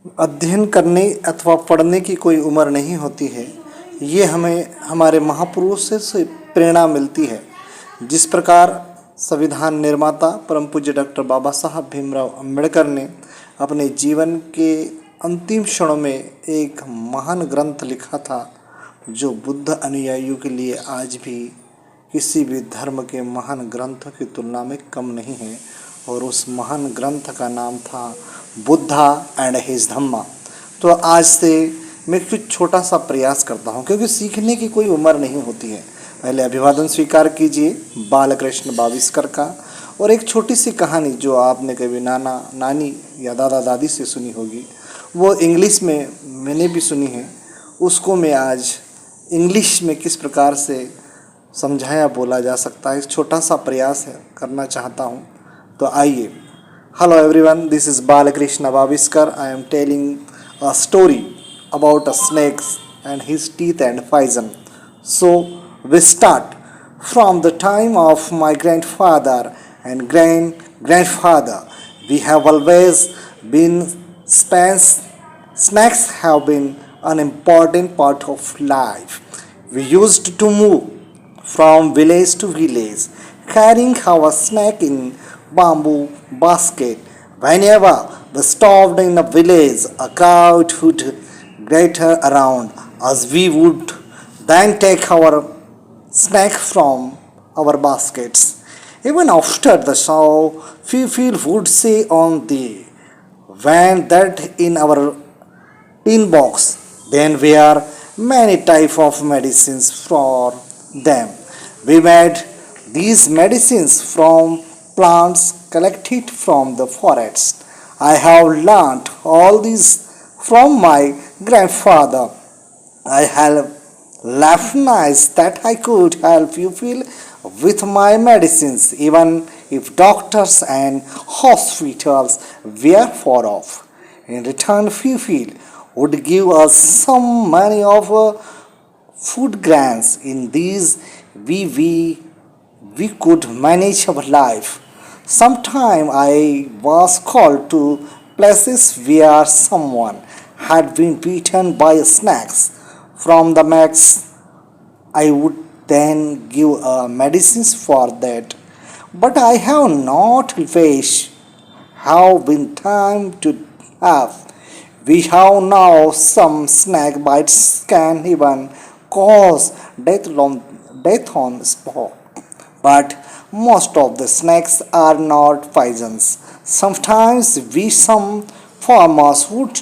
अध्ययन करने अथवा पढ़ने की कोई उम्र नहीं होती है। ये हमें हमारे महापुरुषों से प्रेरणा मिलती है। जिस प्रकार संविधान निर्माता परम पूज्य डॉक्टर बाबा साहब भीमराव अंबेडकर ने अपने जीवन के अंतिम क्षणों में एक महान ग्रंथ लिखा था, जो बुद्ध अनुयायियों के लिए आज भी किसी भी धर्म के महान ग्रंथों की तुलना में कम नहीं है। और उस महान ग्रंथ का नाम था बुद्धा एंड हिज धम्मा। तो आज से मैं कुछ छोटा सा प्रयास करता हूँ, क्योंकि सीखने की कोई उम्र नहीं होती है। पहले अभिवादन स्वीकार कीजिए बालकृष्ण बाविस्कर का। और एक छोटी सी कहानी जो आपने कभी नाना नानी या दादा दादी से सुनी होगी, वो इंग्लिश में मैंने भी सुनी है। उसको मैं आज इंग्लिश में किस प्रकार से समझाया बोला जा सकता है, एक छोटा सा प्रयास है करना चाहता हूँ। तो आइए। Hello everyone, this is Balakrishna Baviskar. I am telling a story about a snake and his teeth and poison. So we start from the time of my grandfather and grandfather. We have always been snakes have been an important part of life. We used to move from village to village, carrying our snack in bamboo basket. Whenever we stopped in a village, a crowd would gather around us. We would then take our snack from our baskets. Even after the show, people would say on the van that in our tin box then were many types of medicines for them. We made these medicines from plants collected from the forest. I have learnt all this from my grandfather. I have recognized that I could help you feel with my medicines, even if doctors and hospitals were far off. In return, people would give us some money of food grants. In these, we could manage our life. Sometime I was called to places where someone had been beaten by snakes. From the max, I would then give medicines for that. But I have not always have been time to have. We have now some snake bites can even cause death on spot. But most of the snakes are not poisons. Sometimes some farmers would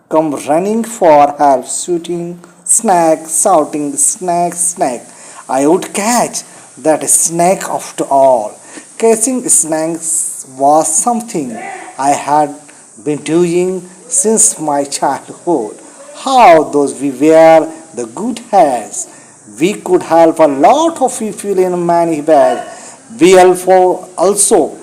come running for help, shooting snake, shouting snake, snake. I would catch that snake after all. Catching snakes was something I had been doing since my childhood. How those we were the good hands. We could help a lot of people in many ways. We also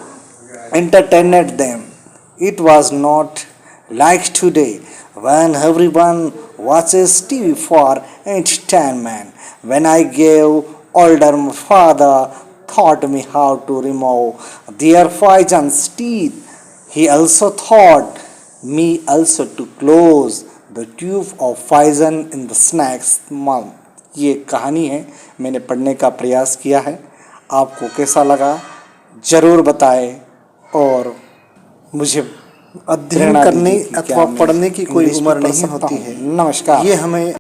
entertained them. It was not like today when everyone watches TV for entertainment. When I gave older, my father taught me how to remove their poisonous teeth. He also taught me also to close the tube of poison in the snake's mouth. ये कहानी है, मैंने पढ़ने का प्रयास किया है। आपको कैसा लगा ज़रूर बताएं। और मुझे अध्ययन करने अथवा पढ़ने की कोई उम्र नहीं होती है। नमस्कार। ये हमें